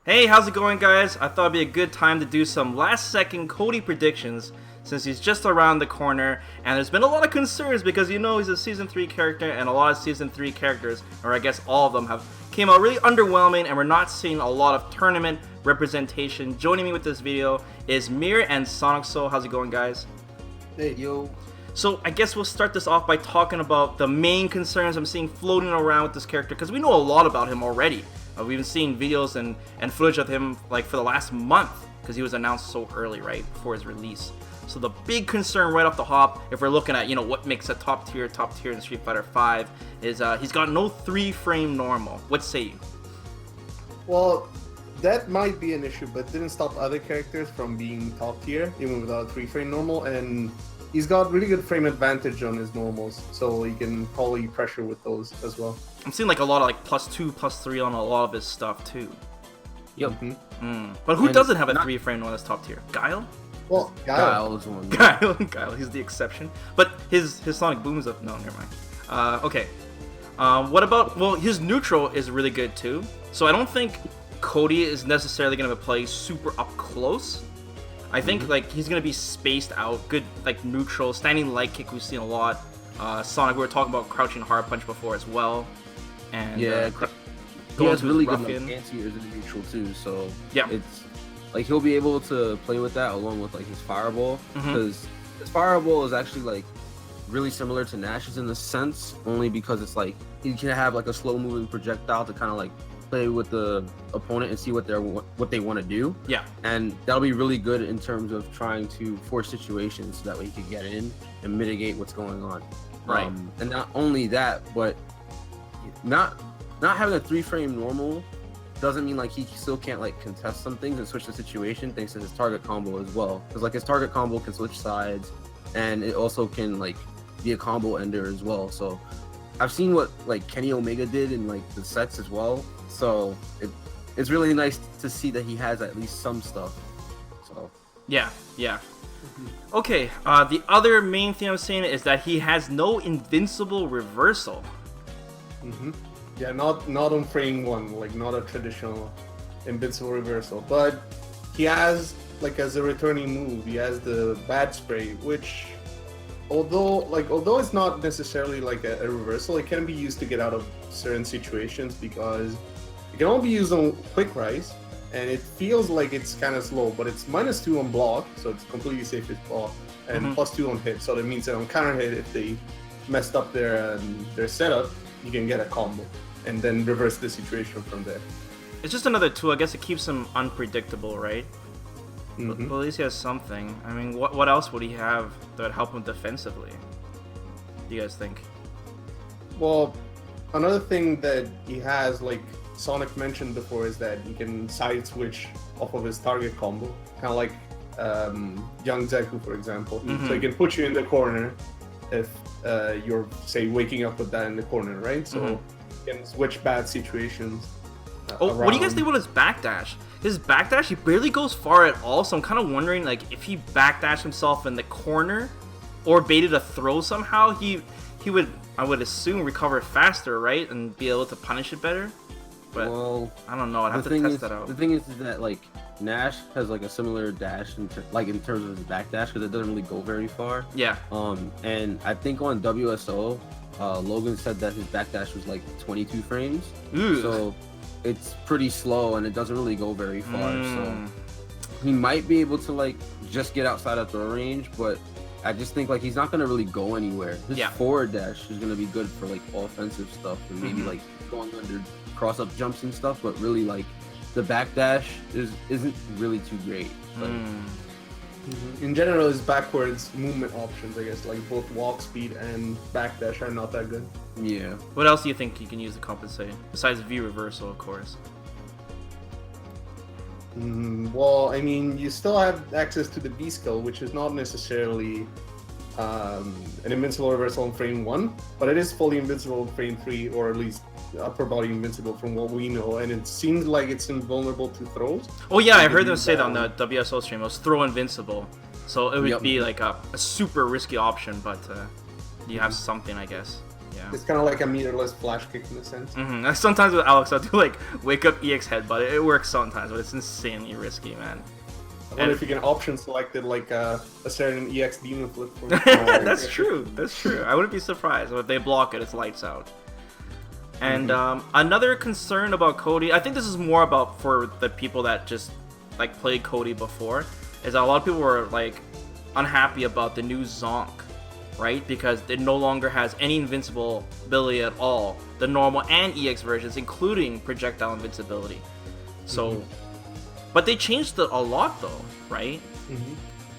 Hey, how's it going, guys? I thought it'd be a good time to do some last-second Cody predictions since he's just around the corner, and there's been a lot of concerns because you know he's a Season 3 character, and a lot of Season 3 characters, or I guess all of them, have came out really underwhelming, and we're not seeing a lot of tournament representation. Joining me with this video is Mir and Sonic Soul. How's it going, guys? Hey, yo. So I guess we'll start this off by talking about the main concerns I'm seeing floating around with this character, because we know a lot about him already. We've been seeing videos and footage of him like for the last month because he was announced so early, right, before his release. So the big concern right off the hop, if we're looking at, what makes a top tier in Street Fighter V, is he's got no 3-frame normal. What say you? Well, that might be an issue, but didn't stop other characters from being top tier, even without a 3-frame normal, and he's got really good frame advantage on his normals, so he can probably pressure with those as well. I'm seeing like a lot of like +2, +3 on a lot of his stuff too. Yep. But who doesn't have a 3-frame one that's top tier? Guile? Well, Guile is one. Guile, he's the exception. But his Sonic Boom is up. No, never mind. Okay. What about? Well, his neutral is really good too. So I don't think Cody is necessarily going to play super up close. I think like he's going to be spaced out, good like neutral, standing light kick we've seen a lot. Sonic, we were talking about crouching hard punch before as well. And yeah, he has really good ruffian. anti-airs in the neutral too, so yeah, it's like he'll be able to play with that along with like his fireball, because his fireball is actually like really similar to Nash's in the sense, only because it's like he can have like a slow moving projectile to kind of like play with the opponent and see what they want to do. Yeah, and that'll be really good in terms of trying to force situations so that way he can get in and mitigate what's going on. Right. And not only that, but not having a 3-frame normal doesn't mean like he still can't like contest some things and switch the situation thanks to his target combo as well, because like his target combo can switch sides and it also can like be a combo ender as well. So I've seen what like Kenny Omega did in like the sets as well, so it's really nice to see that he has at least some stuff. So yeah. Okay, the other main thing I'm saying is that he has no invincible reversal. Yeah, not on frame 1, like not a traditional invincible reversal, but he has like as a returning move, he has the bad spray, which although it's not necessarily like a reversal, it can be used to get out of certain situations because it can only be used on quick rise, and it feels like it's kind of slow, but it's -2 on block, so it's completely safe with block, and +2 on hit, so that means that on counter hit, if they messed up their setup, you can get a combo and then reverse the situation from there. It's just another tool. I guess it keeps him unpredictable, right? But at least he has something. I mean, what else would he have that would help him defensively? Do you guys think? Well, another thing that he has, like Sonic mentioned before, is that he can side switch off of his target combo, kind of like Young Zeku, for example. So he can put you in the corner if you're, say, waking up with that in the corner, right? So you can switch bad situations. What do you guys think about his backdash? His backdash, he barely goes far at all, so I'm kind of wondering, like, if he backdashed himself in the corner or baited a throw somehow, he would, I would assume, recover faster, right? And be able to punish it better? But, well, I don't know, I'd have to test that out. The thing is that, like, Nash has, like, a similar dash, in terms of his backdash, because it doesn't really go very far. Yeah. And I think on WSO, Logan said that his backdash was, like, 22 frames. Ooh. So it's pretty slow and it doesn't really go very far, so he might be able to like just get outside of throw range, but I just think like he's not gonna really go anywhere. His forward dash is gonna be good for like offensive stuff and maybe like going under cross up jumps and stuff, but really like the back dash isn't really too great. Like, in general, his backwards movement options, I guess, like both walk speed and backdash, are not that good. Yeah. What else do you think you can use to compensate besides V reversal, of course? Well, I mean, you still have access to the B skill, which is not necessarily an invincible reversal in frame 1, but it is fully invincible in frame 3, or at least upper body invincible from what we know, and it seems like it's invulnerable to throws. Oh yeah, I heard them say that on the WSO stream. It was throw invincible, so it would be like a super risky option, but you have something, I guess. Yeah. It's kind of like a meterless flash kick in a sense. Sometimes with Alex, I'll do like wake up EX headbutt. It works sometimes, but it's insanely risky, man. I wonder if you can option select it like a certain EX demon flip. That's true. That's true. I wouldn't be surprised if they block it. It's lights out. And another concern about Cody, I think this is more about for the people that just like played Cody before, is that a lot of people were like unhappy about the new Zonk, right? Because it no longer has any invincible ability at all. The normal and EX versions, including projectile invincibility. So, but they changed it a lot though, right?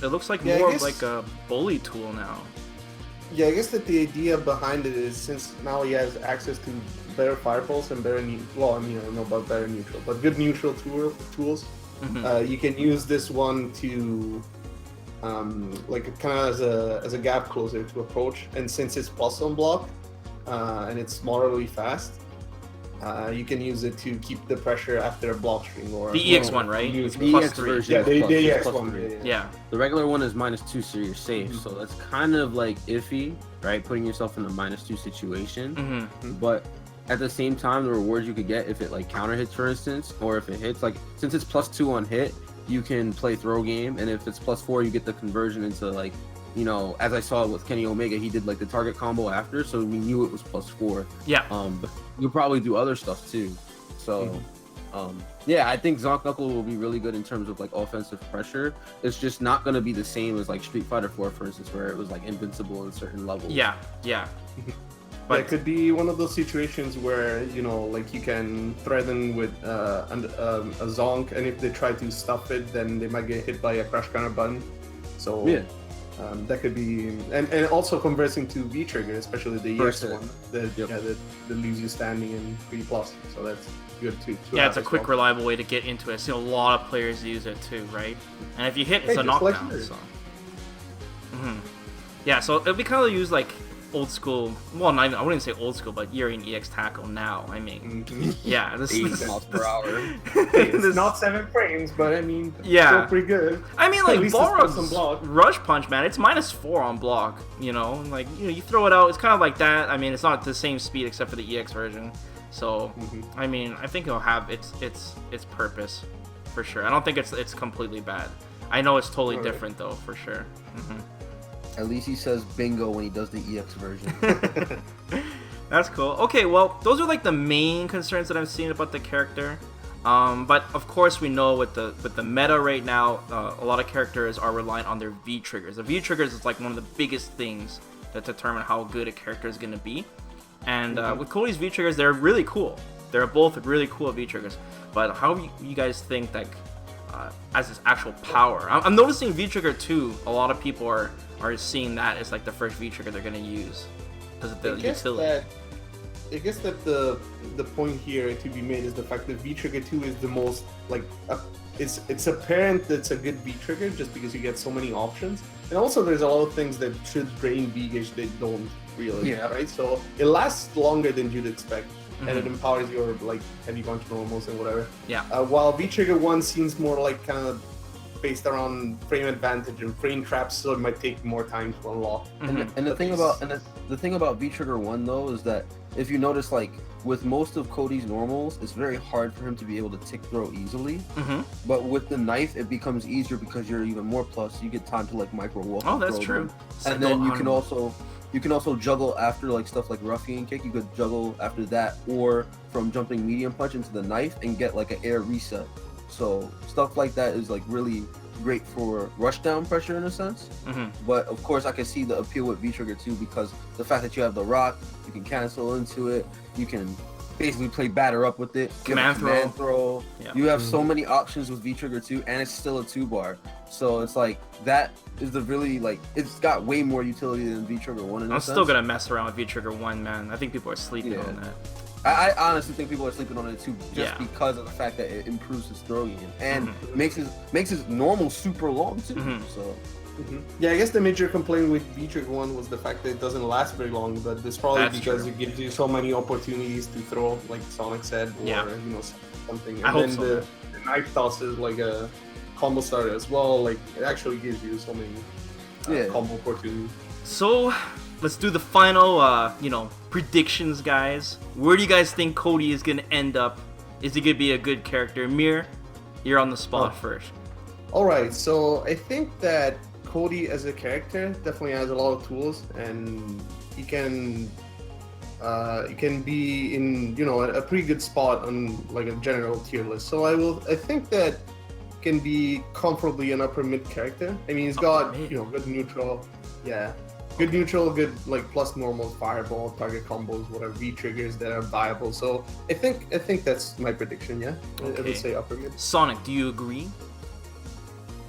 It looks like more of like a bully tool now. Yeah, I guess that the idea behind it is since now he has access to better fireballs and better well, I mean, I don't know about better neutral, but good neutral tools. You can use this one to like kind of as a gap closer to approach, and since it's plus on block and it's moderately fast, you can use it to keep the pressure after a block string or the EX one, right? The EX version. Yeah, the EX plus one. 3. Yeah. The regular one is -2, so you're safe. So that's kind of like iffy, right? Putting yourself in a -2 situation. But at the same time, the rewards you could get if it like counter hits, for instance, or if it hits, like since it's +2 on hit, you can play throw game, and if it's +4, you get the conversion into like, you know, as I saw with Kenny Omega, he did like the target combo after, so we knew it was +4. Yeah. But you'll probably do other stuff too. So, yeah, I think Zonk Knuckle will be really good in terms of like offensive pressure. It's just not going to be the same as like Street Fighter 4, for instance, where it was like invincible in certain levels. Yeah. But it could be one of those situations where, you know, like you can threaten with a Zonk, and if they try to stuff it, then they might get hit by a crash counter button. So yeah. That could be, and also conversing to V trigger, especially the EX one, that leaves you standing in 3+. So that's good too. Yeah, it's a quick, reliable way to get into it. I see a lot of players use it too, right? And if you hit, it's a knockdown. So. Yeah, so it'll be kind of used like old school. Well, not even, I wouldn't say old school, but you're in EX tackle now. I mean, yeah, this 8 miles per hour. It's not 7 frames, but I mean, yeah, still pretty good. I mean, like Balrog's Rush Punch, man, it's -4 on block. You know, like you throw it out, it's kind of like that. I mean, it's not the same speed except for the EX version. So, I mean, I think it'll have its purpose for sure. I don't think it's completely bad. I know it's totally different though, for sure. At least he says bingo when he does the EX version. That's cool. Okay, well, those are like the main concerns that I'm seeing about the character. But of course, we know with the meta right now, a lot of characters are reliant on their V triggers. The V triggers is like one of the biggest things that determine how good a character is going to be. And with Cody's V triggers, they're really cool. They're both really cool V triggers. But how do you guys think like as its actual power? I'm noticing V trigger 2. A lot of people are seeing that as like the first V trigger they're going to use because of the utility. I guess that the point here to be made is the fact that V trigger 2 is the most like it's apparent that it's a good V trigger just because you get so many options, and also there's a lot of things that should drain V gauge that don't really, right? So it lasts longer than you'd expect, and it empowers your like heavy punch normals and whatever. Yeah. While V trigger 1 seems more like kind of based around frame advantage and frame traps, so it might take more time to unlock. And the thing about V Trigger 1 though is that if you notice, like with most of Cody's normals, it's very hard for him to be able to tick throw easily. But with the knife, it becomes easier because you're even more plus. You get time to like micro walk. Oh, that's true. And then you can also juggle after like stuff like ruffian kick. You could juggle after that, or from jumping medium punch into the knife and get like an air reset. So stuff like that is like really great for rush down pressure in a sense. But of course I can see the appeal with V Trigger 2 because the fact that you have the rock, you can cancel into it, you can basically play batter up with it, command throw. Yeah. You have so many options with V Trigger 2, and it's still a 2-bar. So it's like that is the really like it's got way more utility than V Trigger 1 in a sense. I'm still gonna mess around with V Trigger 1, man. I think people are sleeping on that. I honestly think people are sleeping on it too, just because of the fact that it improves his throw game and makes his normal super long too. So. Yeah, I guess the major complaint with V Trigger 1 was the fact that it doesn't last very long, but it's probably because it gives you so many opportunities to throw, like Sonic said, or you know, something. And then the knife toss is like a combo starter as well. Like it actually gives you so many combo opportunities. So let's do the final, predictions, guys. Where do you guys think Cody is gonna end up? Is he gonna be a good character? Mir, you're on the spot first. All right, so I think that Cody as a character definitely has a lot of tools, and he can be in a pretty good spot on like a general tier list. So I think that can be comfortably an upper mid character. I mean, he's got good neutral, good neutral, good like plus normal fireball, target combos, whatever V triggers that are viable. So I think that's my prediction. Yeah, I would say upper mid. Sonic, do you agree?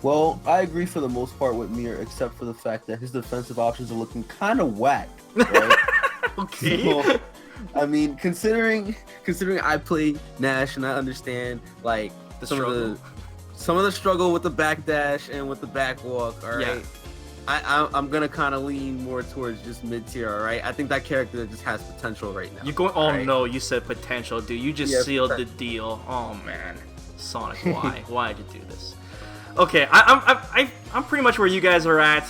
Well, I agree for the most part with Mir, except for the fact that his defensive options are looking kind of whack. Right? Okay. So, I mean, considering I play Nash and I understand like some of the struggle with the backdash and with the backwalk. All right. Yeah. I'm gonna kind of lean more towards just mid tier. All right. I think that character just has potential right now. You're going. Oh right? No, you said potential, dude. You just sealed the deal. Oh man, Sonic, why? Why'd you do this? Okay, I'm pretty much where you guys are at,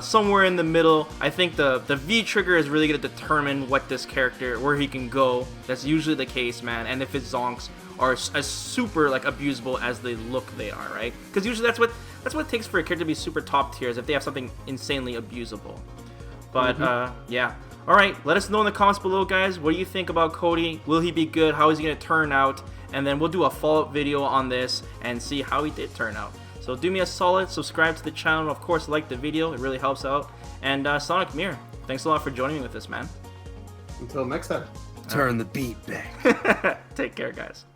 somewhere in the middle. I think the V trigger is really going to determine what this character, where he can go. That's usually the case, man. And if his zonks are as super like abusable as they look they are, right? Because usually that's what it takes for a character to be super top tiers, if they have something insanely abusable. But yeah. All right, let us know in the comments below, guys. What do you think about Cody? Will he be good? How is he going to turn out? And then we'll do a follow-up video on this and see how he did turn out. So do me a solid, subscribe to the channel, of course like the video, it really helps out. And Sonic, Mir, thanks a lot for joining me with this, man. Until next time. Turn the beat back. Take care, guys.